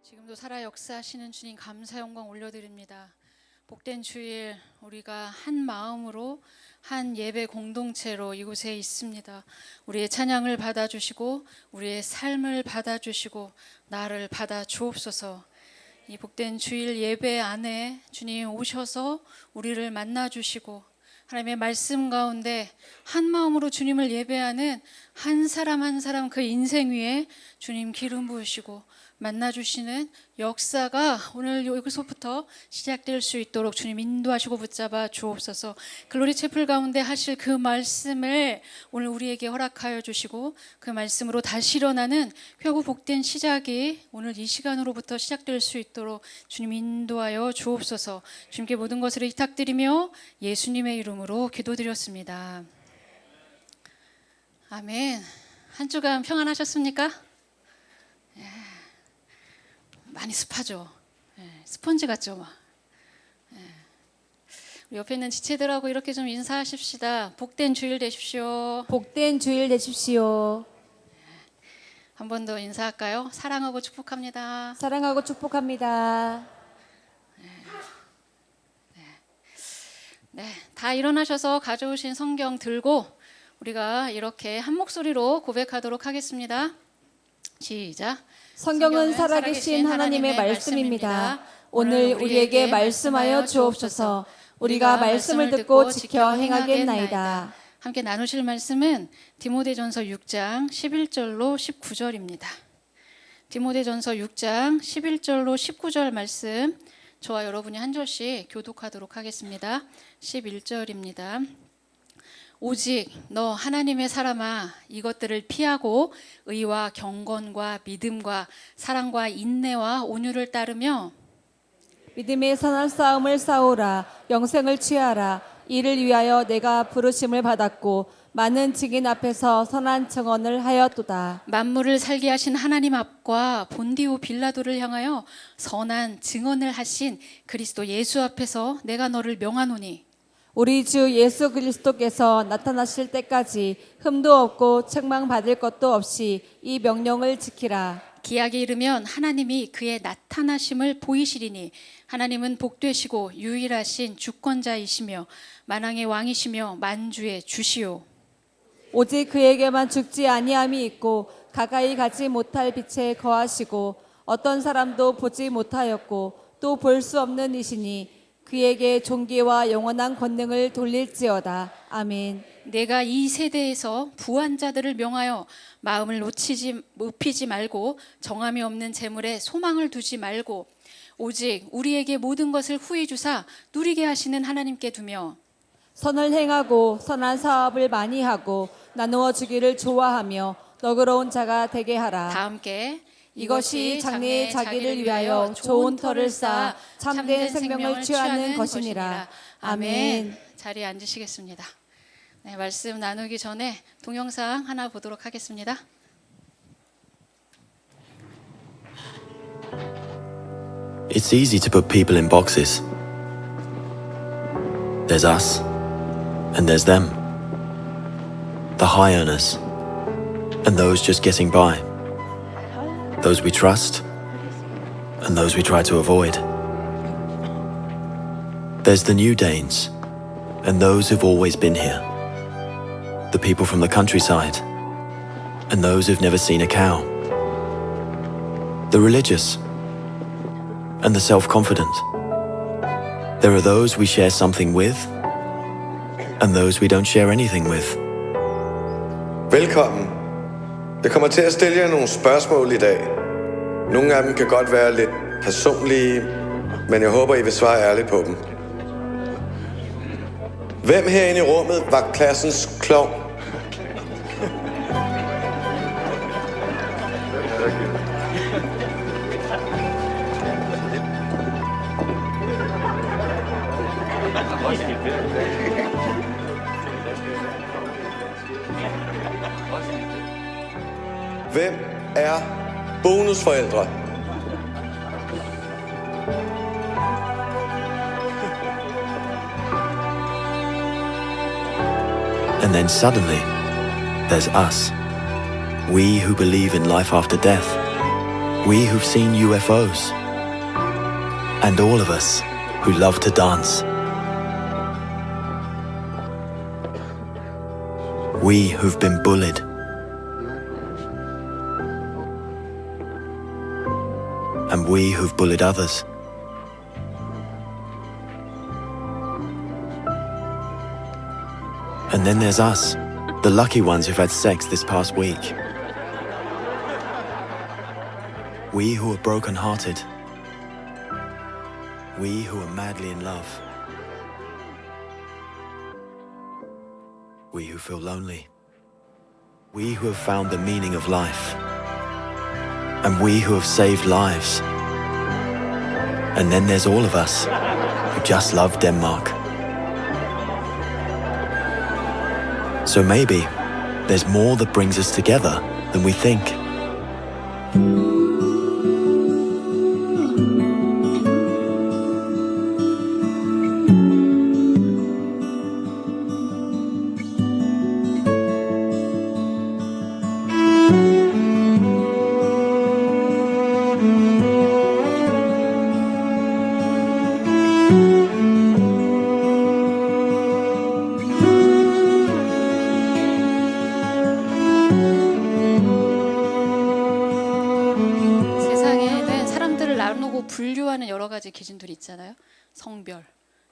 지금도 살아 역사하시는 주님 감사 영광 올려드립니다. 복된 주일 우리가 한 마음으로 한 예배 공동체로 이곳에 있습니다. 우리의 찬양을 받아주시고 우리의 삶을 받아주시고 나를 받아 주옵소서. 이 복된 주일 예배 안에 주님 오셔서 우리를 만나주시고 하나님의 말씀 가운데 한 마음으로 주님을 예배하는 한 사람 한 사람 그 인생 위에 주님 기름 부으시고 만나주시는 역사가 오늘 여기서부터 시작될 수 있도록 주님 인도하시고 붙잡아 주옵소서. 글로리 채플 가운데 하실 그 말씀을 오늘 우리에게 허락하여 주시고 그 말씀으로 다시 일어나는 펴고 복된 시작이 오늘 이 시간으로부터 시작될 수 있도록 주님 인도하여 주옵소서. 주님께 모든 것을 의탁드리며 예수님의 이름으로 기도드렸습니다. 아멘. 한 주간 평안하셨습니까? 많이 습하죠. 스펀지 같죠. 막. 우리 옆에 있는 지체들하고 이렇게 좀 인사하십시다. 복된 주일 되십시오. 복된 주일 되십시오. 한 번 더 인사할까요? 사랑하고 축복합니다. 사랑하고 축복합니다. 네, 다 일어나셔서 가져오신 성경 들고 우리가 이렇게 한 목소리로 고백하도록 하겠습니다. 시작. 성경은 살아계신 하나님의 말씀입니다. 오늘 우리에게 말씀하여 주옵소서. 우리가 말씀을 듣고 지켜 행하겠나이다. 함께 나누실 말씀은 디모데전서 6장 11절로 19절입니다. 디모데전서 6장 11절로 19절 말씀 저와 여러분이 한 절씩 교독하도록 하겠습니다. 11절입니다. 오직 너 하나님의 사람아 이것들을 피하고 의와 경건과 믿음과 사랑과 인내와 온유를 따르며 믿음의 선한 싸움을 싸우라. 영생을 취하라. 이를 위하여 내가 부르심을 받았고 많은 증인 앞에서 선한 증언을 하였도다. 만물을 살게 하신 하나님 앞과 본디오 빌라도를 향하여 선한 증언을 하신 그리스도 예수 앞에서 내가 너를 명하노니 우리 주 예수 그리스도께서 나타나실 때까지 흠도 없고 책망받을 것도 없이 이 명령을 지키라. 기약에 이르면 하나님이 그의 나타나심을 보이시리니 하나님은 복되시고 유일하신 주권자이시며 만왕의 왕이시며 만주의 주시오. 오직 그에게만 죽지 아니함이 있고 가까이 가지 못할 빛에 거하시고 어떤 사람도 보지 못하였고 또 볼 수 없는 이시니 그에게 존귀와 영원한 권능을 돌릴지어다. 아멘. 내가 이 세대에서 부한 자들을 명하여 마음을 높이지 말고 정함이 없는 재물에 소망을 두지 말고 오직 우리에게 모든 것을 후히 주사 누리게 하시는 하나님께 두며 선을 행하고 선한 사업을 많이 하고 나누어 주기를 좋아하며 너그러운 자가 되게 하라. 다 함께 이것이 장래의 자기를 위하여 좋은 터를 쌓아 참된 생명을 취하는 것이니라. 아멘. 자리에 앉으시겠습니다. 네, 말씀 나누기 전에 동영상 하나 보도록 하겠습니다. It's easy to put people in boxes. There's us, and there's them. The high earners, and those just getting by. Those we trust, and those we try to avoid. There's the new Danes, and those who've always been here. The people from the countryside, and those who've never seen a cow. The religious, and the self-confident. There are those we share something with, and those we don't share anything with. Velkommen. Jeg kommer til at stille jer nogle spørgsmål i dag. Nogle af dem kan godt være lidt personlige, men jeg håber, I vil svare ærligt på dem. Hvem herinde i rummet var klassens klovn? Hvem er bonusforældre? And then suddenly, there's us. We who believe in life after death. We who've seen UFOs. And all of us who love to dance. We who've been bullied. And we who've bullied others. And then there's us, the lucky ones who've had sex this past week. We who are broken-hearted. We who are madly in love. We who feel lonely. We who have found the meaning of life. And we who have saved lives. And then there's all of us who just love Denmark. So maybe there's more that brings us together than we think. 세상에는 사람들을 나누고 분류하는 여러 가지 기준들이 있잖아요. 성별,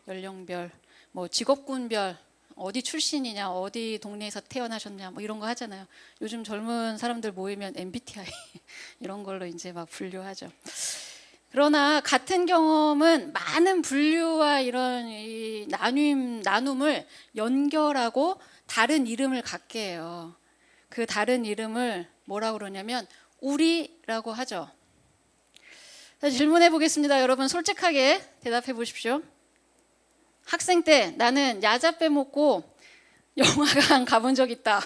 연령별, 뭐 직업군별, 어디 출신이냐, 어디 동네에서 태어나셨냐, 뭐 이런 거 하잖아요. 요즘 젊은 사람들 모이면 MBTI 이런 걸로 이제 막 분류하죠. 그러나 같은 경험은 많은 분류와 이런 이 나눔을 연결하고 다른 이름을 갖게 해요. 그 다른 이름을 뭐라고 그러냐면 우리라고 하죠. 자, 질문해 보겠습니다. 여러분 솔직하게 대답해 보십시오. 학생 때 나는 야자 빼먹고 영화관 가본 적 있다.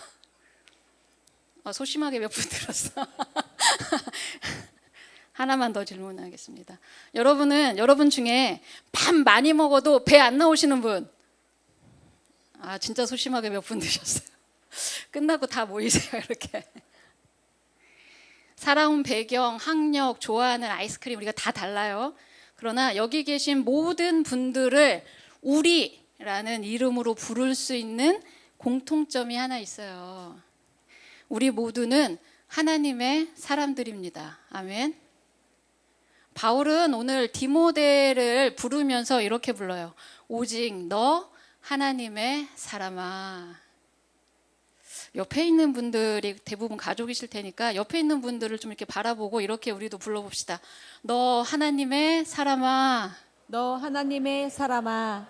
소심하게 몇 분 들었어. 하나만 더 질문하겠습니다. 여러분 중에 밥 많이 먹어도 배 안 나오시는 분? 진짜 소심하게 몇 분 드셨어요. 끝나고 다 모이세요, 이렇게. 살아온 배경, 학력, 좋아하는 아이스크림 우리가 다 달라요. 그러나 여기 계신 모든 분들을 우리라는 이름으로 부를 수 있는 공통점이 하나 있어요. 우리 모두는 하나님의 사람들입니다. 아멘. 바울은 오늘 디모데를 부르면서 이렇게 불러요. 오직 너 하나님의 사람아. 옆에 있는 분들이 대부분 가족이실 테니까 옆에 있는 분들을 좀 이렇게 바라보고 이렇게 우리도 불러봅시다. 너 하나님의 사람아. 너 하나님의 사람아.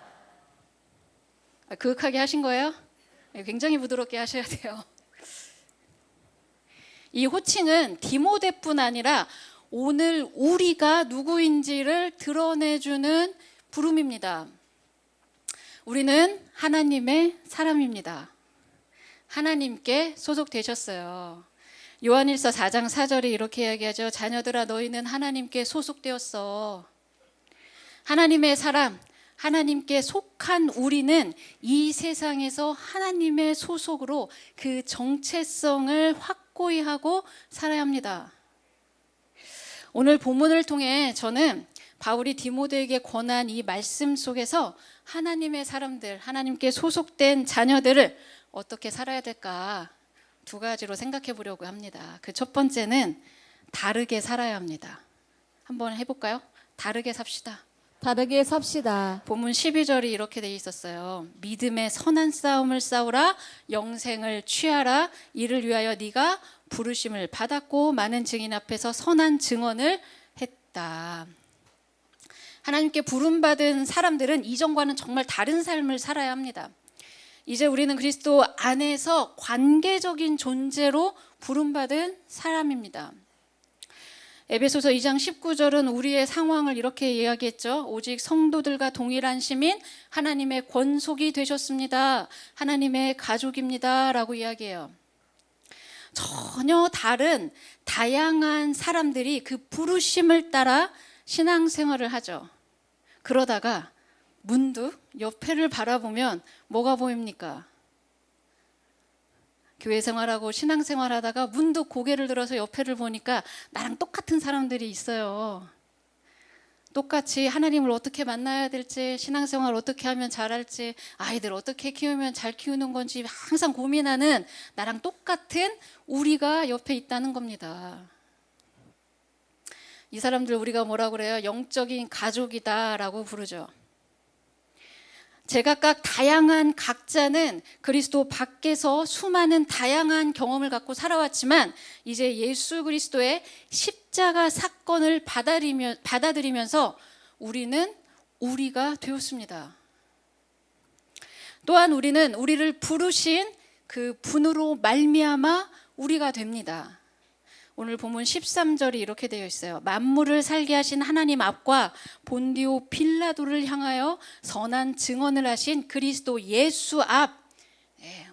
그윽하게 하신 거예요? 굉장히 부드럽게 하셔야 돼요. 이 호칭은 디모데뿐 아니라 오늘 우리가 누구인지를 드러내주는 부름입니다. 우리는 하나님의 사람입니다. 하나님께 소속되셨어요. 요한일서 4장 4절이 이렇게 이야기하죠. 자녀들아 너희는 하나님께 소속되었어. 하나님의 사람, 하나님께 속한 우리는 이 세상에서 하나님의 소속으로 그 정체성을 확고히 하고 살아야 합니다. 오늘 본문을 통해 저는 바울이 디모데에게 권한 이 말씀 속에서 하나님의 사람들, 하나님께 소속된 자녀들을 어떻게 살아야 될까 두 가지로 생각해 보려고 합니다. 그 첫 번째는 다르게 살아야 합니다. 한번 해볼까요? 다르게 삽시다. 다르게 삽시다. 본문 12절이 이렇게 돼 있었어요. 믿음의 선한 싸움을 싸우라, 영생을 취하라. 이를 위하여 네가 부르심을 받았고 많은 증인 앞에서 선한 증언을 했다. 하나님께 부름받은 사람들은 이전과는 정말 다른 삶을 살아야 합니다. 이제 우리는 그리스도 안에서 관계적인 존재로 부름받은 사람입니다. 에베소서 2장 19절은 우리의 상황을 이렇게 이야기했죠. 오직 성도들과 동일한 시민, 하나님의 권속이 되셨습니다. 하나님의 가족입니다. 라고 이야기해요. 전혀 다른 다양한 사람들이 그 부르심을 따라 신앙생활을 하죠. 그러다가 문득 옆에를 바라보면 뭐가 보입니까? 교회 생활하고 신앙생활 하다가 문득 고개를 들어서 옆에를 보니까 나랑 똑같은 사람들이 있어요. 똑같이 하나님을 어떻게 만나야 될지, 신앙생활 어떻게 하면 잘할지, 아이들 어떻게 키우면 잘 키우는 건지 항상 고민하는 나랑 똑같은 우리가 옆에 있다는 겁니다. 이 사람들 우리가 뭐라고 그래요? 영적인 가족이다라고 부르죠. 제각각 다양한 각자는 그리스도 밖에서 수많은 다양한 경험을 갖고 살아왔지만 이제 예수 그리스도의 십자가 사건을 받아들이면서 우리는 우리가 되었습니다. 또한 우리는 우리를 부르신 그 분으로 말미암아 우리가 됩니다. 오늘 본문 13절이 이렇게 되어 있어요. 만물을 살게 하신 하나님 앞과 본디오 빌라도를 향하여 선한 증언을 하신 그리스도 예수 앞.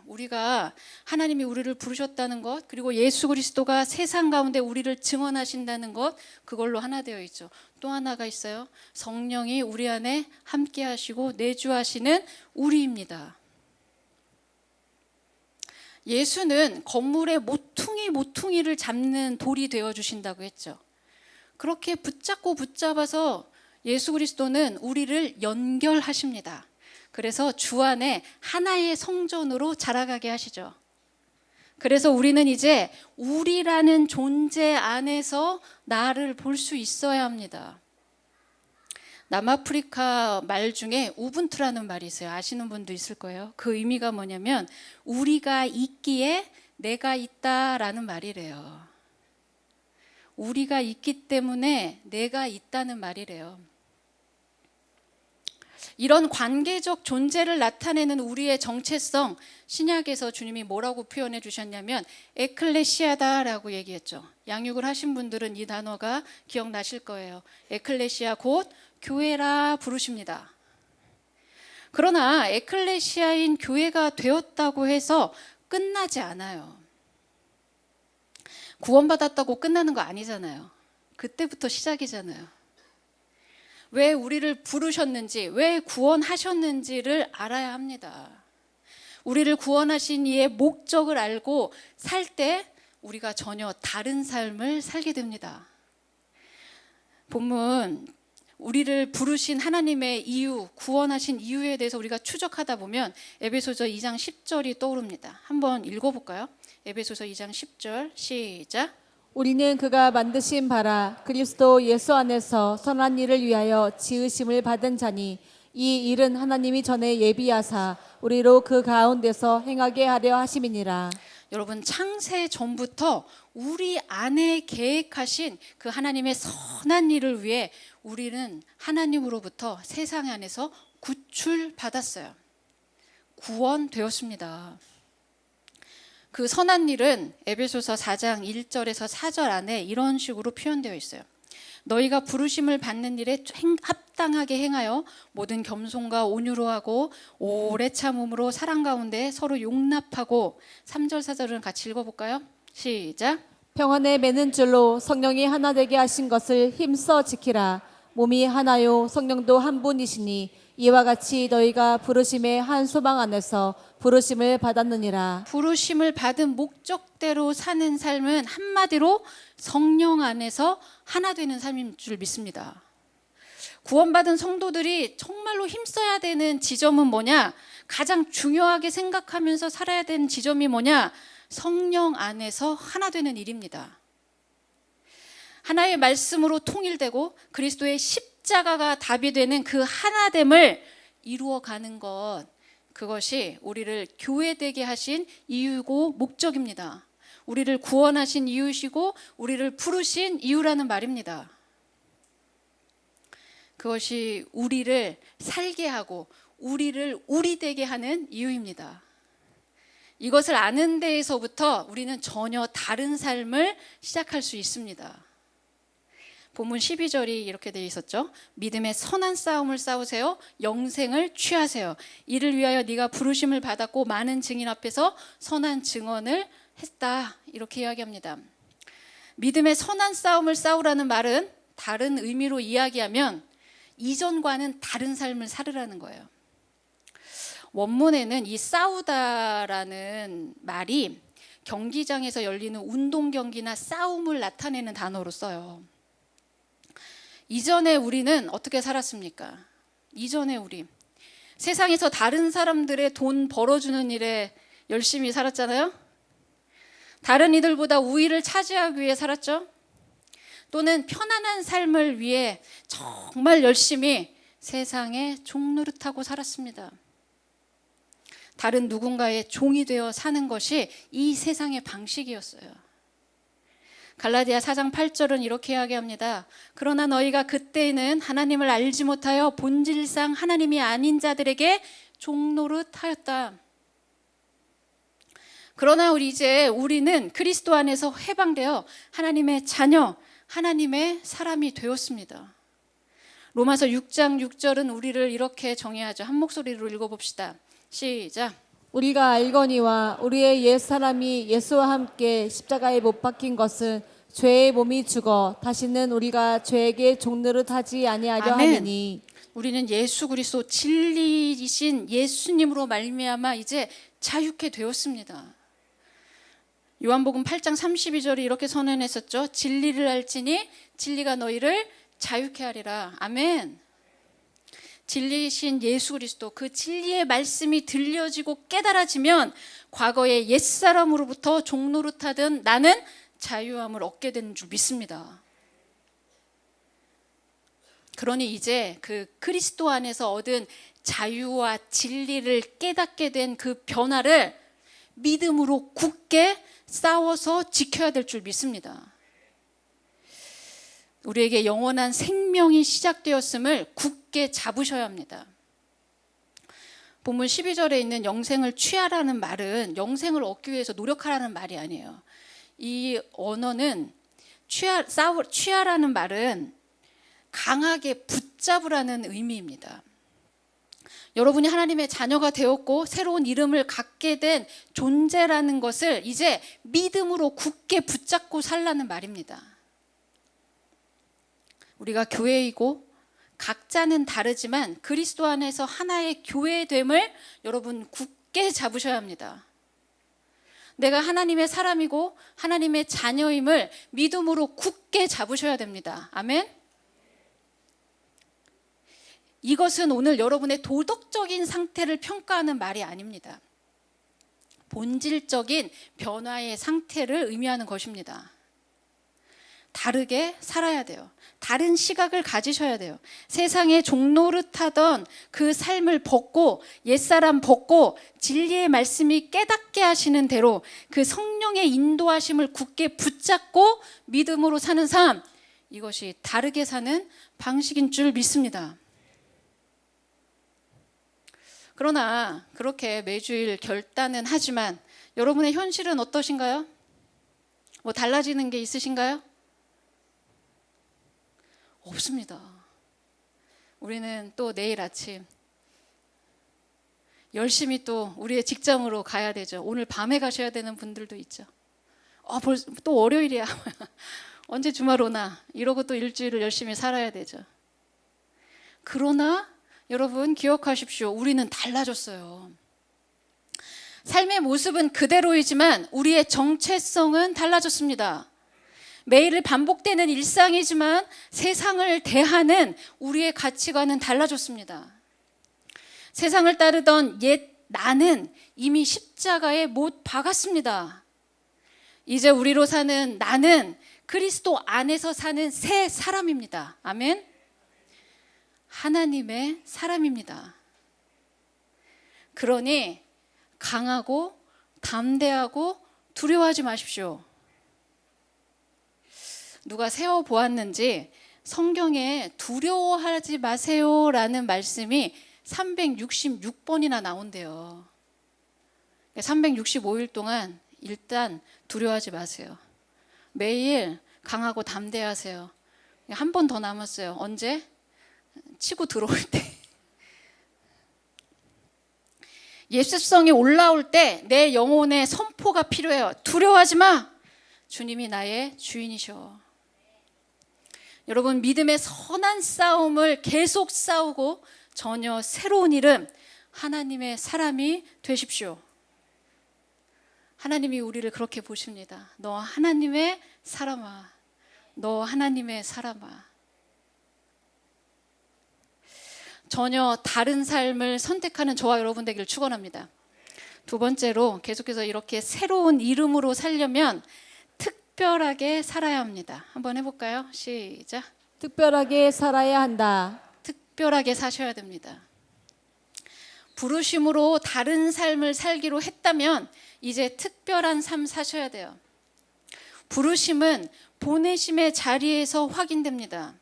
우리가 하나님이 우리를 부르셨다는 것, 그리고 예수 그리스도가 세상 가운데 우리를 증언하신다는 것, 그걸로 하나 되어 있죠. 또 하나가 있어요. 성령이 우리 안에 함께 하시고 내주하시는 우리입니다. 예수는 건물의 모퉁이를 잡는 돌이 되어주신다고 했죠. 그렇게 붙잡아서 예수 그리스도는 우리를 연결하십니다. 그래서 주 안에 하나의 성전으로 자라가게 하시죠. 그래서 우리는 이제 우리라는 존재 안에서 나를 볼 수 있어야 합니다. 남아프리카 말 중에 우분투라는 말이 있어요. 아시는 분도 있을 거예요. 그 의미가 뭐냐면 우리가 있기에 내가 있다라는 말이래요. 우리가 있기 때문에 내가 있다는 말이래요. 이런 관계적 존재를 나타내는 우리의 정체성, 신약에서 주님이 뭐라고 표현해 주셨냐면 에클레시아다라고 얘기했죠. 양육을 하신 분들은 이 단어가 기억나실 거예요. 에클레시아 곧 교회라 부르십니다. 그러나 에클레시아인 교회가 되었다고 해서 끝나지 않아요. 구원받았다고 끝나는 거 아니잖아요. 그때부터 시작이잖아요. 왜 우리를 부르셨는지, 왜 구원하셨는지를 알아야 합니다. 우리를 구원하신 이의 목적을 알고 살 때 우리가 전혀 다른 삶을 살게 됩니다. 본문 우리를 부르신 하나님의 이유, 구원하신 이유에 대해서 우리가 추적하다 보면 에베소서 2장 10절이 떠오릅니다. 한번 읽어볼까요? 에베소서 2장 10절 시작. 우리는 그가 만드신 바라 그리스도 예수 안에서 선한 일을 위하여 지으심을 받은 자니 이 일은 하나님이 전에 예비하사 우리로 그 가운데서 행하게 하려 하심이니라. 여러분, 창세 전부터 우리 안에 계획하신 그 하나님의 선한 일을 위해 우리는 하나님으로부터 세상 안에서 구출받았어요. 구원되었습니다. 그 선한 일은 에베소서 4장 1절에서 4절 안에 이런 식으로 표현되어 있어요. 너희가 부르심을 받는 일에 합당하게 행하여 모든 겸손과 온유로 하고 오래 참음으로 사랑 가운데 서로 용납하고 3절 4절은 같이 읽어볼까요? 시작. 평안에 매는 줄로 성령이 하나 되게 하신 것을 힘써 지키라. 몸이 하나요 성령도 한 분이시니 이와 같이 너희가 부르심의 한 소망 안에서 부르심을 받았느니라. 부르심을 받은 목적대로 사는 삶은 한마디로 성령 안에서 하나 되는 삶인 줄 믿습니다. 구원받은 성도들이 정말로 힘써야 되는 지점은 뭐냐? 가장 중요하게 생각하면서 살아야 되는 지점이 뭐냐? 성령 안에서 하나 되는 일입니다. 하나의 말씀으로 통일되고 그리스도의 십자가가 답이 되는 그 하나됨을 이루어가는 것, 그것이 우리를 교회되게 하신 이유고 목적입니다. 우리를 구원하신 이유시고 우리를 부르신 이유라는 말입니다. 그것이 우리를 살게 하고 우리를 우리되게 하는 이유입니다. 이것을 아는 데에서부터 우리는 전혀 다른 삶을 시작할 수 있습니다. 본문 12절이 이렇게 되어 있었죠. 믿음의 선한 싸움을 싸우세요. 영생을 취하세요. 이를 위하여 네가 부르심을 받았고 많은 증인 앞에서 선한 증언을 했다. 이렇게 이야기합니다. 믿음의 선한 싸움을 싸우라는 말은 다른 의미로 이야기하면 이전과는 다른 삶을 살으라는 거예요. 원문에는 이 싸우다라는 말이 경기장에서 열리는 운동 경기나 싸움을 나타내는 단어로 써요. 이전에 우리는 어떻게 살았습니까? 이전에 우리 세상에서 다른 사람들의 돈 벌어주는 일에 열심히 살았잖아요. 다른 이들보다 우위를 차지하기 위해 살았죠. 또는 편안한 삶을 위해 정말 열심히 세상에 종노릇하고 살았습니다. 다른 누군가의 종이 되어 사는 것이 이 세상의 방식이었어요. 갈라디아 4장 8절은 이렇게 이야기합니다. 그러나 너희가 그때에는 하나님을 알지 못하여 본질상 하나님이 아닌 자들에게 종노릇하였다. 그러나 우리는 그리스도 안에서 해방되어 하나님의 자녀, 하나님의 사람이 되었습니다. 로마서 6장 6절은 우리를 이렇게 정의하죠. 한 목소리로 읽어봅시다. 시작. 우리가 알거니와 우리의 옛사람이 예수와 함께 십자가에 못 박힌 것은 죄의 몸이 죽어 다시는 우리가 죄에게 종노릇하지 아니하려 아멘. 하느니 우리는 예수 그리스도 진리이신 예수님으로 말미암아 이제 자유케 되었습니다. 요한복음 8장 32절이 이렇게 선언했었죠. 진리를 알지니 진리가 너희를 자유케 하리라. 아멘. 진리이신 예수 그리스도, 그 진리의 말씀이 들려지고 깨달아지면 과거의 옛사람으로부터 종노릇하던 나는 자유함을 얻게 되는 줄 믿습니다. 그러니 이제 그 그리스도 안에서 얻은 자유와 진리를 깨닫게 된 그 변화를 믿음으로 굳게 싸워서 지켜야 될 줄 믿습니다. 우리에게 영원한 생명이 시작되었음을 굳게 잡으셔야 합니다. 본문 12절에 있는 영생을 취하라는 말은 영생을 얻기 위해서 노력하라는 말이 아니에요. 이 언어는 취하라는 말은 강하게 붙잡으라는 의미입니다. 여러분이 하나님의 자녀가 되었고 새로운 이름을 갖게 된 존재라는 것을 이제 믿음으로 굳게 붙잡고 살라는 말입니다. 우리가 교회이고 각자는 다르지만 그리스도 안에서 하나의 교회됨을 여러분 굳게 잡으셔야 합니다. 내가 하나님의 사람이고 하나님의 자녀임을 믿음으로 굳게 잡으셔야 됩니다. 아멘. 이것은 오늘 여러분의 도덕적인 상태를 평가하는 말이 아닙니다. 본질적인 변화의 상태를 의미하는 것입니다. 다르게 살아야 돼요. 다른 시각을 가지셔야 돼요. 세상에 종노릇하던 그 삶을 벗고 옛사람 벗고 진리의 말씀이 깨닫게 하시는 대로 그 성령의 인도하심을 굳게 붙잡고 믿음으로 사는 삶, 이것이 다르게 사는 방식인 줄 믿습니다. 그러나 그렇게 매주일 결단은 하지만 여러분의 현실은 어떠신가요? 뭐 달라지는 게 있으신가요? 없습니다. 우리는 또 내일 아침 열심히 또 우리의 직장으로 가야 되죠. 오늘 밤에 가셔야 되는 분들도 있죠. 벌써 또 월요일이야. 언제 주말 오나 이러고 또 일주일을 열심히 살아야 되죠. 그러나 여러분 기억하십시오. 우리는 달라졌어요. 삶의 모습은 그대로이지만 우리의 정체성은 달라졌습니다. 매일 반복되는 일상이지만 세상을 대하는 우리의 가치관은 달라졌습니다. 세상을 따르던 옛 나는 이미 십자가에 못 박았습니다. 이제 우리로 사는 나는 그리스도 안에서 사는 새 사람입니다. 아멘. 하나님의 사람입니다. 그러니 강하고 담대하고 두려워하지 마십시오. 누가 세워보았는지 성경에 두려워하지 마세요라는 말씀이 366번이나 나온대요. 365일 동안 일단 두려워하지 마세요. 매일 강하고 담대하세요. 한 번 더 남았어요. 언제? 치고 들어올 때. 예수성이 올라올 때 내 영혼의 선포가 필요해요. 두려워하지 마. 주님이 나의 주인이셔. 여러분 믿음의 선한 싸움을 계속 싸우고 전혀 새로운 이름 하나님의 사람이 되십시오. 하나님이 우리를 그렇게 보십니다. 너 하나님의 사람아. 너 하나님의 사람아. 전혀 다른 삶을 선택하는 저와 여러분 되기를 축원합니다. 두 번째로 계속해서 이렇게 새로운 이름으로 살려면 특별하게 살아야 합니다. 한번 해볼까요? 시작. 특별하게 살아야 한다. 특별하게 사셔야 됩니다. 부르심으로 다른 삶을 살기로 했다면 이제 특별한 삶 사셔야 돼요. 부르심은 보내심의 자리에서 확인됩니다.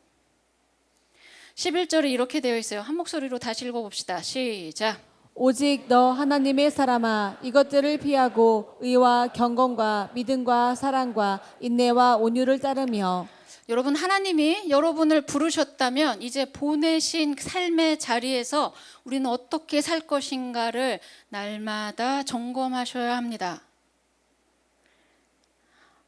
11절에 이렇게 되어 있어요. 한 목소리로 다시 읽어봅시다. 시작. 오직 너 하나님의 사람아, 이것들을 피하고 의와 경건과 믿음과 사랑과 인내와 온유를 따르며. 여러분, 하나님이 여러분을 부르셨다면 이제 보내신 삶의 자리에서 우리는 어떻게 살 것인가를 날마다 점검하셔야 합니다.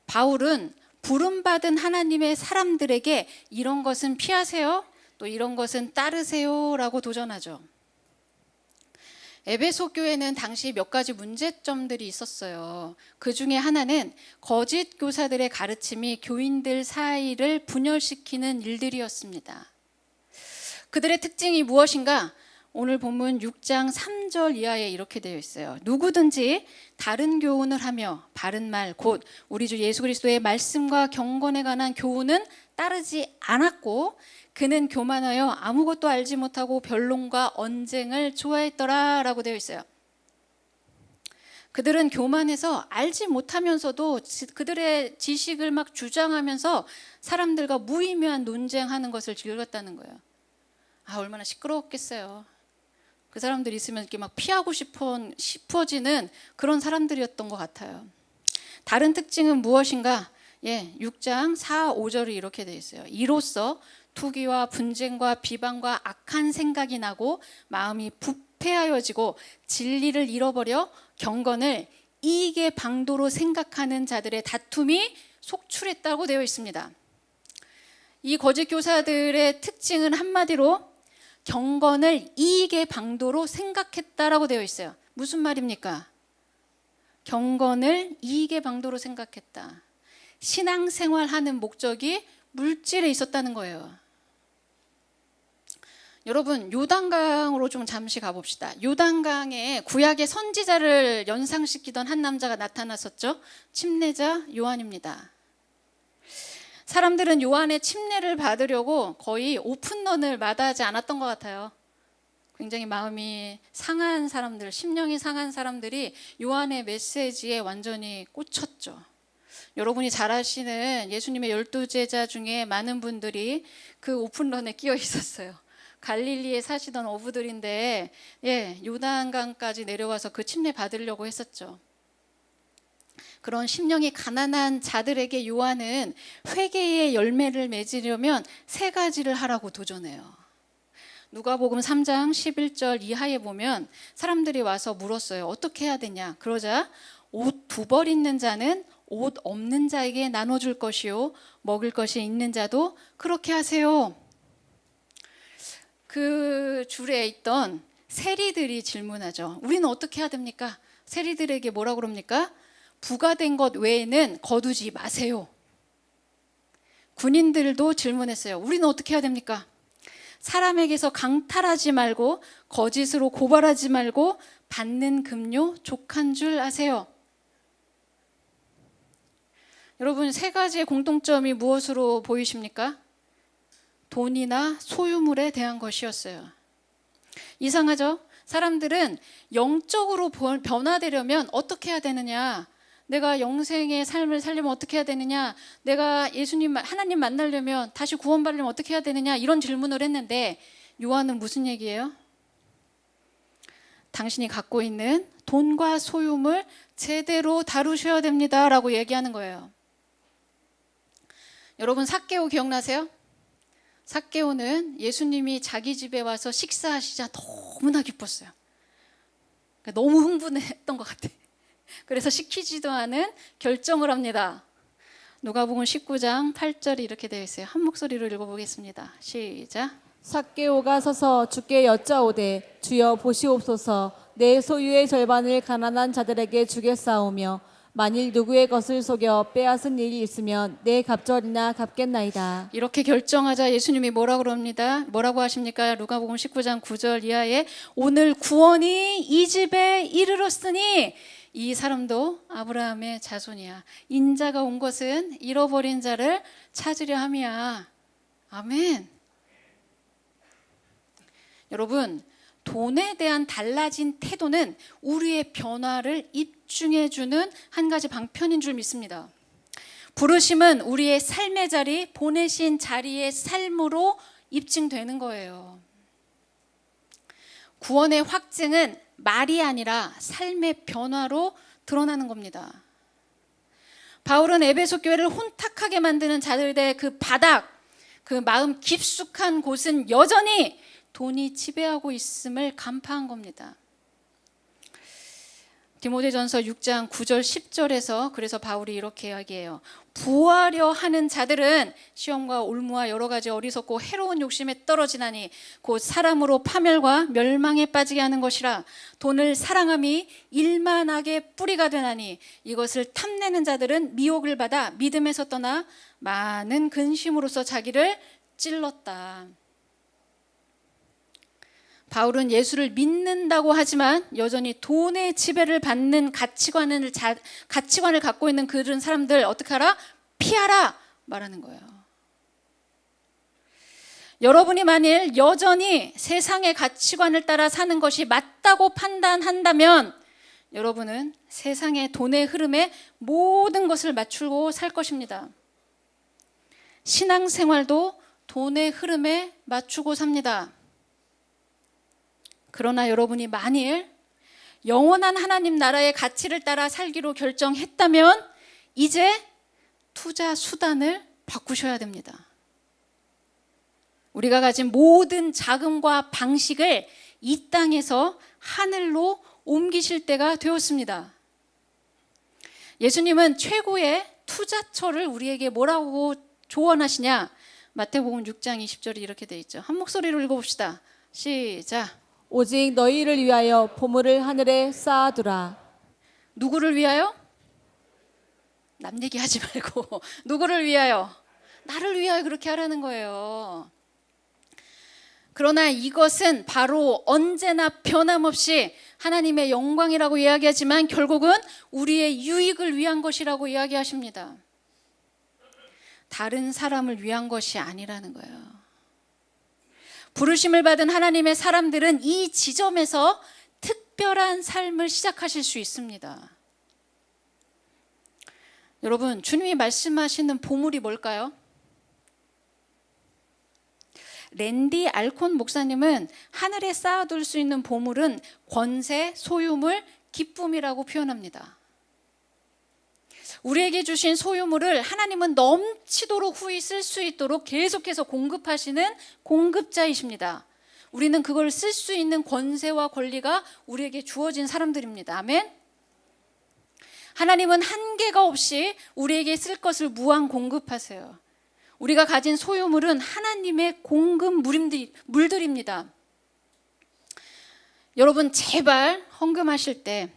바울은 부름받은 하나님의 사람들에게 이런 것은 피하세요, 또 이런 것은 따르세요 라고 도전하죠. 에베소 교회는 당시 몇 가지 문제점들이 있었어요. 그 중에 하나는 거짓 교사들의 가르침이 교인들 사이를 분열시키는 일들이었습니다. 그들의 특징이 무엇인가? 오늘 본문 6장 3절 이하에 이렇게 되어 있어요. 누구든지 다른 교훈을 하며 바른 말 곧 우리 주 예수 그리스도의 말씀과 경건에 관한 교훈은 따르지 않았고 그는 교만하여 아무것도 알지 못하고 변론과 언쟁을 좋아했더라 라고 되어 있어요. 그들은 교만해서 알지 못하면서도 그들의 지식을 막 주장하면서 사람들과 무의미한 논쟁하는 것을 즐겼다는 거예요. 아, 얼마나 시끄러웠겠어요. 그 사람들 있으면 이렇게 막 피하고 싶어지는 그런 사람들이었던 것 같아요. 다른 특징은 무엇인가? 6장 4, 5절이 이렇게 되어 있어요. 이로써 투기와 분쟁과 비방과 악한 생각이 나고 마음이 부패하여지고 진리를 잃어버려 경건을 이익의 방도로 생각하는 자들의 다툼이 속출했다고 되어 있습니다. 이 거짓 교사들의 특징은 한마디로 경건을 이익의 방도로 생각했다라고 되어 있어요. 무슨 말입니까? 경건을 이익의 방도로 생각했다. 신앙생활하는 목적이 물질에 있었다는 거예요. 여러분, 요단강으로 좀 잠시 가봅시다. 요단강에 구약의 선지자를 연상시키던 한 남자가 나타났었죠. 침례자 요한입니다. 사람들은 요한의 침례를 받으려고 거의 오픈런을 마다하지 않았던 것 같아요. 굉장히 마음이 상한 사람들, 심령이 상한 사람들이 요한의 메시지에 완전히 꽂혔죠. 여러분이 잘 아시는 예수님의 12제자 중에 많은 분들이 그 오픈런에 끼어 있었어요. 갈릴리에 사시던 어부들인데 요단강까지 내려와서 그 침례 받으려고 했었죠. 그런 심령이 가난한 자들에게 요한은 회개의 열매를 맺으려면 3가지를 하라고 도전해요. 누가복음 3장 11절 이하에 보면 사람들이 와서 물었어요. 어떻게 해야 되냐? 그러자 옷 2벌 있는 자는 옷 없는 자에게 나눠줄 것이요 먹을 것이 있는 자도 그렇게 하세요. 그 줄에 있던 세리들이 질문하죠. 우리는 어떻게 해야 됩니까? 세리들에게 뭐라고 그럽니까? 부과된 것 외에는 거두지 마세요. 군인들도 질문했어요. 우리는 어떻게 해야 됩니까? 사람에게서 강탈하지 말고 거짓으로 고발하지 말고 받는 급료 족한 줄 아세요. 여러분, 3가지의 공통점이 무엇으로 보이십니까? 돈이나 소유물에 대한 것이었어요. 이상하죠? 사람들은 영적으로 변화되려면 어떻게 해야 되느냐? 내가 영생의 삶을 살려면 어떻게 해야 되느냐? 내가 예수님, 하나님 만나려면 다시 구원받으려면 어떻게 해야 되느냐? 이런 질문을 했는데 요한은 무슨 얘기예요? 당신이 갖고 있는 돈과 소유물 제대로 다루셔야 됩니다 라고 얘기하는 거예요. 여러분, 삭개오 기억나세요? 삭개오는 예수님이 자기 집에 와서 식사하시자 너무나 기뻤어요. 그러니까 너무 흥분했던 것 같아. 그래서 시키지도 않은 결정을 합니다. 누가복음 19장 8절이 이렇게 되어 있어요. 한 목소리로 읽어보겠습니다. 시작. 삭개오가 서서 주께 여짜오되 주여 보시옵소서 내 소유의 절반을 가난한 자들에게 주겠사오며 만일 누구의 것을 속여 빼앗은 일이 있으면 내 갑절이나 갚겠나이다. 이렇게 결정하자 예수님이 뭐라고 하십니까? 누가복음 19장 9절 이하에 오늘 구원이 이 집에 이르렀으니 이 사람도 아브라함의 자손이야. 인자가 온 것은 잃어버린 자를 찾으려 함이야. 아멘. 여러분, 돈에 대한 달라진 태도는 우리의 변화를 입증해주는 한 가지 방편인 줄 믿습니다. 부르심은 우리의 삶의 자리, 보내신 자리의 삶으로 입증되는 거예요. 구원의 확증은 말이 아니라 삶의 변화로 드러나는 겁니다. 바울은 에베소 교회를 혼탁하게 만드는 자들의 그 바닥, 그 마음 깊숙한 곳은 여전히 돈이 지배하고 있음을 간파한 겁니다. 디모데전서 6장 9절 10절에서 그래서 바울이 이렇게 이야기해요. 부하려 하는 자들은 시험과 올무와 여러 가지 어리석고 해로운 욕심에 떨어지나니 곧 사람으로 파멸과 멸망에 빠지게 하는 것이라. 돈을 사랑함이 일만하게 뿌리가 되나니 이것을 탐내는 자들은 미혹을 받아 믿음에서 떠나 많은 근심으로써 자기를 찔렀다. 바울은 예수를 믿는다고 하지만 여전히 돈의 지배를 받는 가치관을 갖고 있는 그런 사람들 어떻게 하라? 피하라 말하는 거예요. 여러분이 만일 여전히 세상의 가치관을 따라 사는 것이 맞다고 판단한다면 여러분은 세상의 돈의 흐름에 모든 것을 맞추고 살 것입니다. 신앙생활도 돈의 흐름에 맞추고 삽니다. 그러나 여러분이 만일 영원한 하나님 나라의 가치를 따라 살기로 결정했다면 이제 투자 수단을 바꾸셔야 됩니다. 우리가 가진 모든 자금과 방식을 이 땅에서 하늘로 옮기실 때가 되었습니다. 예수님은 최고의 투자처를 우리에게 뭐라고 조언하시냐? 마태복음 6장 20절이 이렇게 돼 있죠. 한 목소리로 읽어봅시다. 시작. 오직 너희를 위하여 보물을 하늘에 쌓아두라. 누구를 위하여? 남 얘기하지 말고 누구를 위하여? 나를 위하여 그렇게 하라는 거예요. 그러나 이것은 바로 언제나 변함없이 하나님의 영광이라고 이야기하지만 결국은 우리의 유익을 위한 것이라고 이야기하십니다. 다른 사람을 위한 것이 아니라는 거예요. 부르심을 받은 하나님의 사람들은 이 지점에서 특별한 삶을 시작하실 수 있습니다. 여러분, 주님이 말씀하시는 보물이 뭘까요? 랜디 알콘 목사님은 하늘에 쌓아둘 수 있는 보물은 권세, 소유물, 기쁨이라고 표현합니다. 우리에게 주신 소유물을 하나님은 넘치도록 후히 쓸 수 있도록 계속해서 공급하시는 공급자이십니다. 우리는 그걸 쓸 수 있는 권세와 권리가 우리에게 주어진 사람들입니다. 아멘. 하나님은 한계가 없이 우리에게 쓸 것을 무한 공급하세요. 우리가 가진 소유물은 하나님의 공급 물들입니다. 여러분 제발 헌금하실 때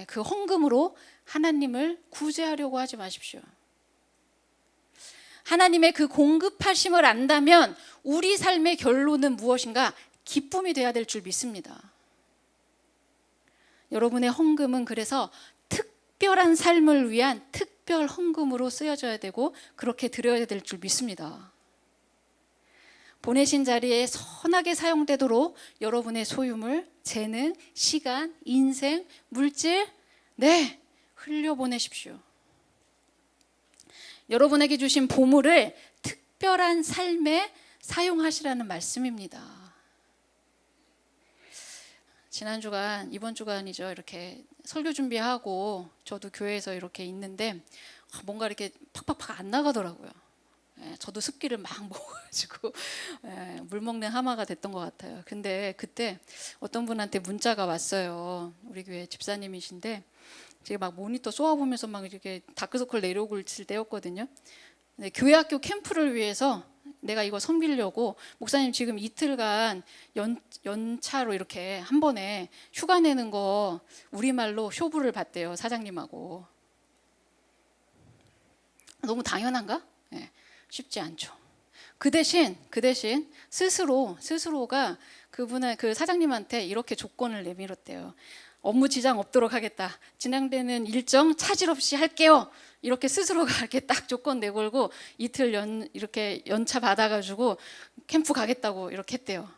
그 헌금으로 하나님을 구제하려고 하지 마십시오. 하나님의 그 공급하심을 안다면 우리 삶의 결론은 무엇인가? 기쁨이 돼야 될 줄 믿습니다. 여러분의 헌금은 그래서 특별한 삶을 위한 특별 헌금으로 쓰여져야 되고 그렇게 드려야 될 줄 믿습니다. 보내신 자리에 선하게 사용되도록 여러분의 소유물, 재능, 시간, 인생, 물질 흘려보내십시오. 여러분에게 주신 보물을 특별한 삶에 사용하시라는 말씀입니다. 이번 주간이죠. 이렇게 설교 준비하고 저도 교회에서 이렇게 있는데 뭔가 이렇게 팍팍팍 안 나가더라고요. 저도 습기를 막 먹어가지고 물 먹는 하마가 됐던 것 같아요. 근데 그때 어떤 분한테 문자가 왔어요. 우리 교회 집사님이신데 제가 막 모니터 쏘아보면서 막 이렇게 다크서클 내려오고 있을 때였거든요. 교회 학교 캠프를 위해서 내가 이거 섬기려고 목사님 지금 이틀간 연차로 이렇게 한 번에 휴가 내는 거 우리말로 쇼부를 봤대요, 사장님하고. 너무 당연한가? 네, 쉽지 않죠. 그 대신 스스로가 그 사장님한테 이렇게 조건을 내밀었대요. 업무 지장 없도록 하겠다. 진행되는 일정 차질 없이 할게요. 이렇게 스스로가 이렇게 딱 조건 내걸고 이틀 이렇게 연차 받아가지고 캠프 가겠다고 이렇게 했대요.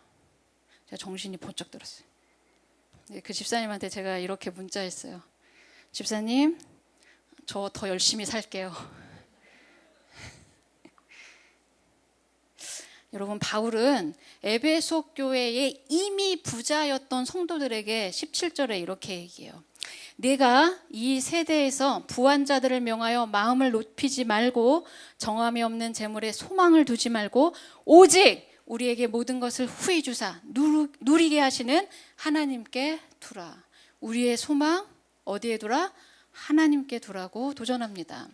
제가 정신이 번쩍 들었어요. 그 집사님한테 제가 이렇게 문자했어요. 집사님, 저 더 열심히 살게요. 여러분, 바울은 에베소 교회에 이미 부자였던 성도들에게 17절에 이렇게 얘기해요. 내가 이 세대에서 부한 자들을 명하여 마음을 높이지 말고 정함이 없는 재물에 소망을 두지 말고 오직 우리에게 모든 것을 후히 주사 누리게 하시는 하나님께 두라. 우리의 소망 어디에 두라? 하나님께 두라고 도전합니다.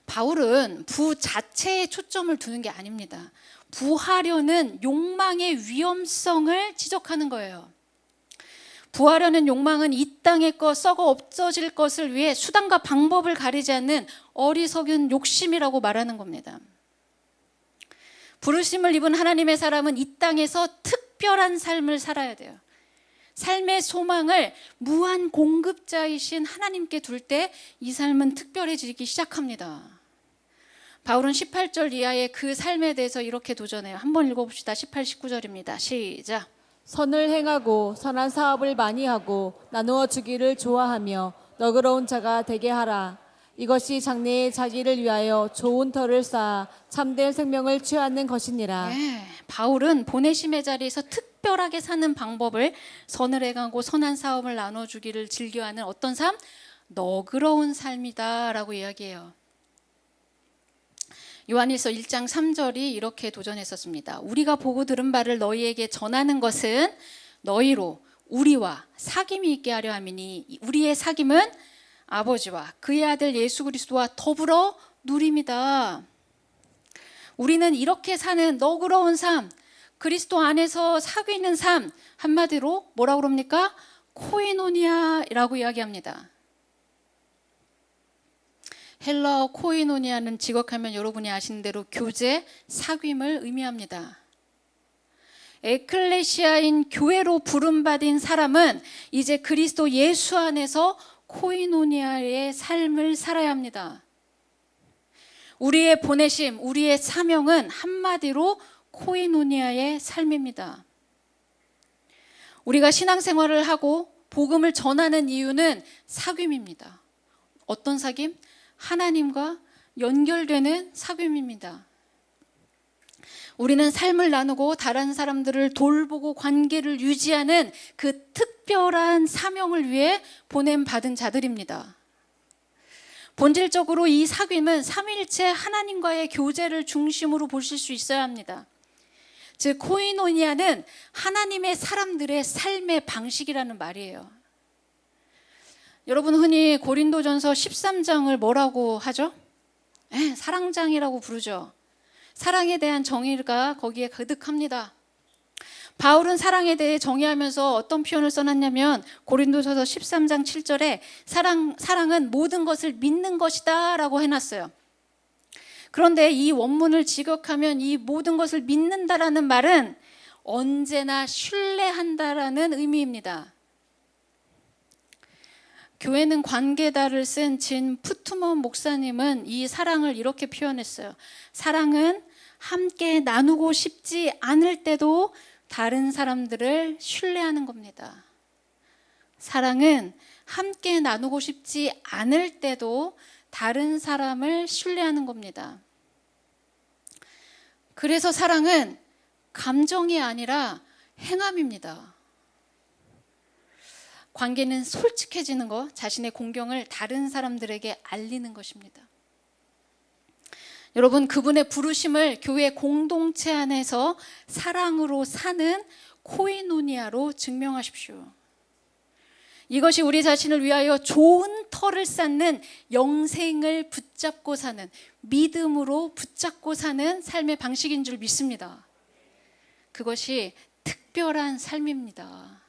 바울은 부 자체에 초점을 두는 게 아닙니다. 부하려는 욕망의 위험성을 지적하는 거예요. 부하려는 욕망은 이 땅의 것 썩어 없어질 것을 위해 수단과 방법을 가리지 않는 어리석은 욕심이라고 말하는 겁니다. 부르심을 입은 하나님의 사람은 이 땅에서 특별한 삶을 살아야 돼요. 삶의 소망을 무한 공급자이신 하나님께 둘 때 이 삶은 특별해지기 시작합니다. 바울은 18절 이하의 그 삶에 대해서 이렇게 도전해요. 한번 읽어봅시다. 18, 19절입니다. 시작. 선을 행하고 선한 사업을 많이 하고 나누어 주기를 좋아하며 너그러운 자가 되게 하라. 이것이 장래의 자기를 위하여 좋은 터를 쌓아 참된 생명을 취하는 것이니라. 네, 바울은 보내심의 자리에서 특별하게 사는 방법을 선을 행하고 선한 사업을 나눠주기를 즐겨하는 어떤 삶? 너그러운 삶이다 라고 이야기해요. 요한일서 1장 3절이 이렇게 도전했었습니다. 우리가 보고 들은 바를 너희에게 전하는 것은 너희로 우리와 사귐이 있게 하려 함이니 우리의 사귐은 아버지와 그의 아들 예수 그리스도와 더불어 누림이다. 우리는 이렇게 사는 너그러운 삶, 그리스도 안에서 사귀는 삶, 한마디로 뭐라고 그럽니까? 코이노니아라고 이야기합니다. 헬라어 코이노니아는 직역하면 여러분이 아시는 대로 교제, 사귐을 의미합니다. 에클레시아인 교회로 부름받은 사람은 이제 그리스도 예수 안에서 코이노니아의 삶을 살아야 합니다. 우리의 보내심, 우리의 사명은 한마디로 코이노니아의 삶입니다. 우리가 신앙생활을 하고 복음을 전하는 이유는 사귐입니다. 어떤 사귐? 하나님과 연결되는 사귐입니다. 우리는 삶을 나누고 다른 사람들을 돌보고 관계를 유지하는 그 특별한 사명을 위해 보냄받은 자들입니다. 본질적으로 이 사귐은 삼위일체 하나님과의 교제를 중심으로 보실 수 있어야 합니다. 즉 코이노니아는 하나님의 사람들의 삶의 방식이라는 말이에요. 여러분 흔히 고린도전서 13장을 뭐라고 하죠? 사랑장이라고 부르죠. 사랑에 대한 정의가 거기에 가득합니다. 바울은 사랑에 대해 정의하면서 어떤 표현을 써놨냐면 고린도전서 13장 7절에 사랑은 모든 것을 믿는 것이다 라고 해놨어요. 그런데 이 원문을 직역하면 이 모든 것을 믿는다라는 말은 언제나 신뢰한다라는 의미입니다. 교회는 관계다를 쓴 진 푸트먼 목사님은 이 사랑을 이렇게 표현했어요. 사랑은 함께 나누고 싶지 않을 때도 다른 사람들을 신뢰하는 겁니다. 사랑은 함께 나누고 싶지 않을 때도 다른 사람을 신뢰하는 겁니다. 그래서 사랑은 감정이 아니라 행함입니다. 관계는 솔직해지는 것, 자신의 공경을 다른 사람들에게 알리는 것입니다. 여러분, 그분의 부르심을 교회 공동체 안에서 사랑으로 사는 코이노니아로 증명하십시오. 이것이 우리 자신을 위하여 좋은 터를 쌓는 영생을 붙잡고 사는, 믿음으로 붙잡고 사는 삶의 방식인 줄 믿습니다. 그것이 특별한 삶입니다.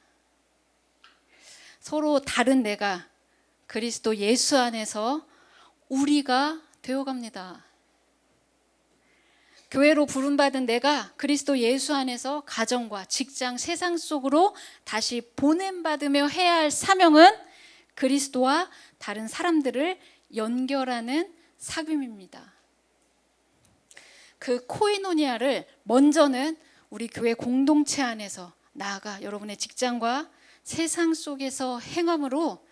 서로 다른 내가 그리스도 예수 안에서 우리가 되어갑니다. 교회로 부름받은 내가 그리스도 예수 안에서 가정과 직장, 세상 속으로 다시 보냄받으며 해야 할 사명은 그리스도와 다른 사람들을 연결하는 사귐입니다. 그 코이노니아를 먼저는 우리 교회 공동체 안에서, 나아가 여러분의 직장과 세상 속에서 행함으로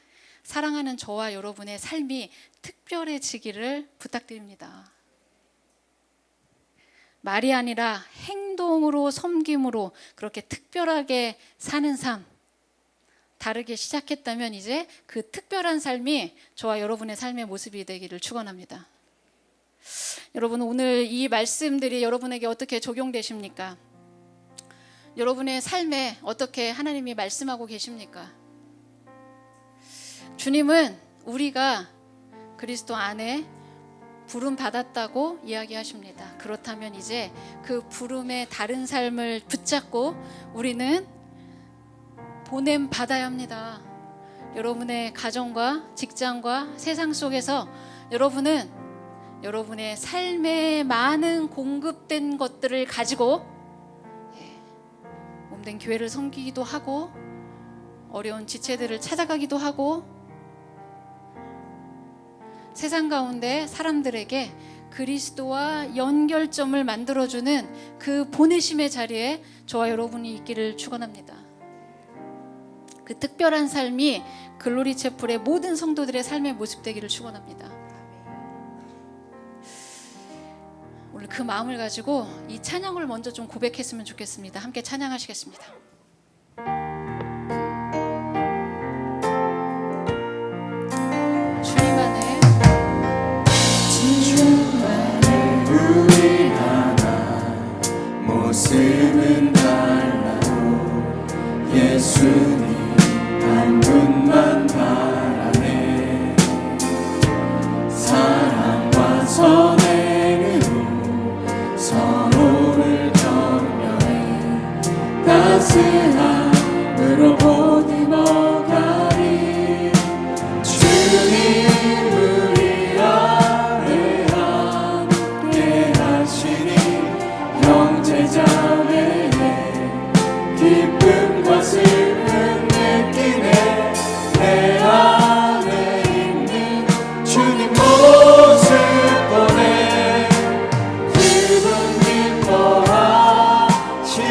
사랑하는 저와 여러분의 삶이 특별해지기를 부탁드립니다. 말이 아니라 행동으로, 섬김으로 그렇게 특별하게 사는 삶, 다르게 시작했다면 이제 그 특별한 삶이 저와 여러분의 삶의 모습이 되기를 축원합니다. 여러분, 오늘 이 말씀들이 여러분에게 어떻게 적용되십니까? 여러분의 삶에 어떻게 하나님이 말씀하고 계십니까? 주님은 우리가 그리스도 안에 부름 받았다고 이야기하십니다. 그렇다면 이제 그 부름의 다른 삶을 붙잡고 우리는 보냄 받아야 합니다. 여러분의 가정과 직장과 세상 속에서 여러분은 여러분의 삶에 많은 공급된 것들을 가지고 몸된 교회를 섬기기도 하고 어려운 지체들을 찾아가기도 하고 세상 가운데 사람들에게 그리스도와 연결점을 만들어주는 그 보내심의 자리에 저와 여러분이 있기를 축원합니다. 그 특별한 삶이 글로리 채플의 모든 성도들의 삶의 모습 되기를 축원합니다. 오늘 그 마음을 가지고 이 찬양을 먼저 좀 고백했으면 좋겠습니다. 함께 찬양하시겠습니다. 주님 안에 우리 하나 모습은 달라도 예수님 한 분만 바라네. 사랑과 선행으로 서로를 격려해 따스함으로 보듬어가리. 주님 우리 안에 함께 하시니 형제자매의 기쁨과 슬픔 느끼네. 내 안에 있는 주님 모습 보내 그분 기뻐하시네.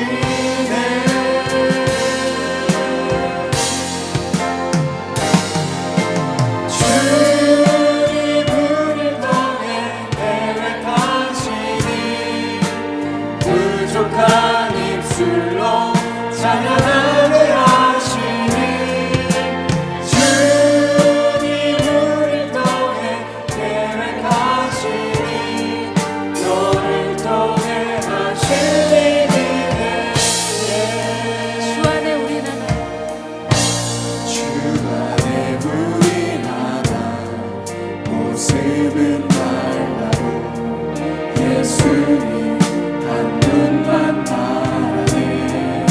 주님 우릴 통해 계획하시니 부족한 입술로 찬양하게 하시니. 주님 우릴 통해 계획하시니 너를 통해 하시니. 주 안에 우리는 주 안에 우리 하나 모습은 달라도 예수님 한 분만 바라네.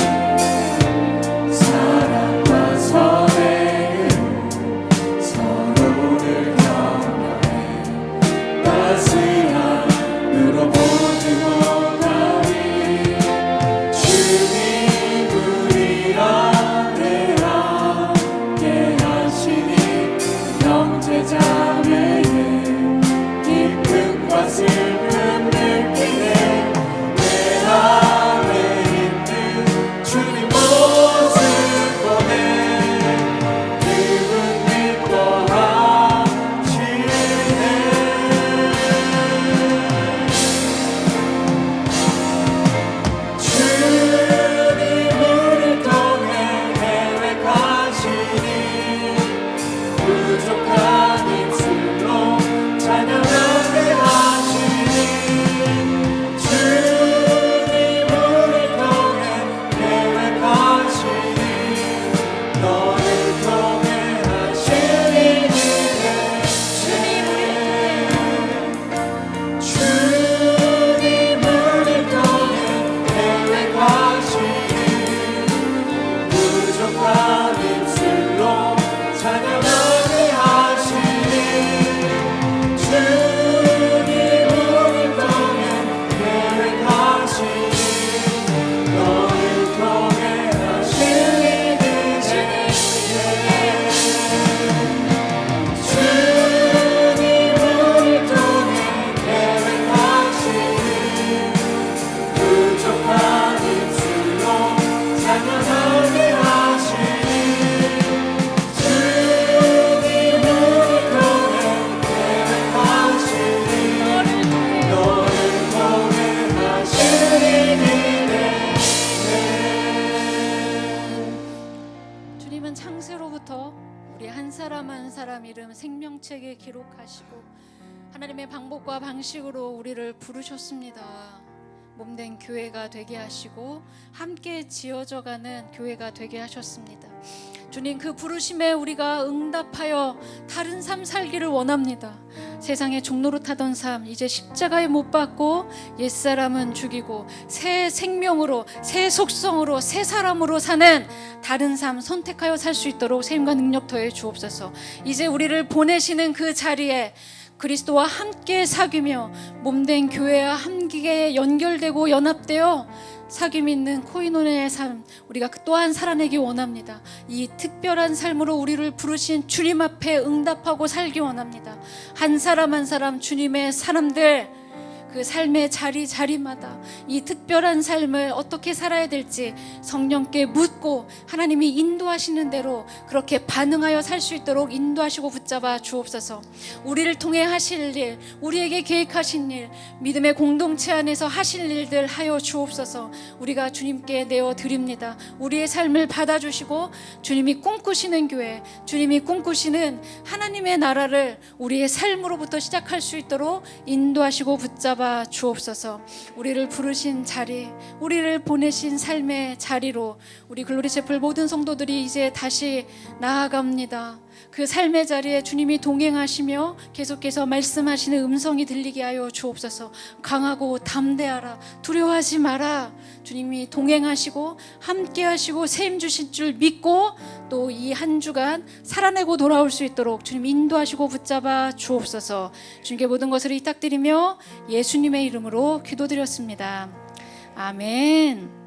너를 통해 하시는 주님 우리 통해 계획하시는 부족한 입술로 찬양하게 하시는 주님 우리 통해 계획하시는 너를 통해 하시는 주님은 창세로부터 우리 한 사람 한 사람 이름 생명책에 기록하시고 하나님의 방법과 방식으로 우리를 부르셨습니다. 몸된 교회가 되게 하시고 함께 지어져가는 교회가 되게 하셨습니다. 주님 그 부르심에 우리가 응답하여 다른 삶 살기를 원합니다. 세상의 종로로 타던 삶 이제 십자가에 못 박고 옛사람은 죽이고 새 생명으로 새 속성으로 새 사람으로 사는 다른 삶 선택하여 살 수 있도록 세임과 능력 더해 주옵소서. 이제 우리를 보내시는 그 자리에 그리스도와 함께 사귀며 몸된 교회와 함께 연결되고 연합되어 사귐 있는 코이노네의 삶 우리가 또한 살아내기 원합니다. 이 특별한 삶으로 우리를 부르신 주님 앞에 응답하고 살기 원합니다. 한 사람 한 사람 주님의 사람들 그 삶의 자리마다 이 특별한 삶을 어떻게 살아야 될지 성령께 묻고 하나님이 인도하시는 대로 그렇게 반응하여 살 수 있도록 인도하시고 붙잡아 주옵소서. 우리를 통해 하실 일, 우리에게 계획하신 일, 믿음의 공동체 안에서 하실 일들 하여 주옵소서. 우리가 주님께 내어드립니다. 우리의 삶을 받아주시고 주님이 꿈꾸시는 교회, 주님이 꿈꾸시는 하나님의 나라를 우리의 삶으로부터 시작할 수 있도록 인도하시고 붙잡아 주옵소서. 우리를 부르신 자리, 우리를 보내신 삶의 자리로 우리 글로리채플 모든 성도들이 이제 다시 나아갑니다. 그 삶의 자리에 주님이 동행하시며 계속해서 말씀하시는 음성이 들리게 하여 주옵소서. 강하고 담대하라, 두려워하지 마라. 주님이 동행하시고 함께하시고 세임 주실 줄 믿고 또 이 한 주간 살아내고 돌아올 수 있도록 주님 인도하시고 붙잡아 주옵소서. 주님께 모든 것을 의탁드리며 예수님의 이름으로 기도드렸습니다. 아멘.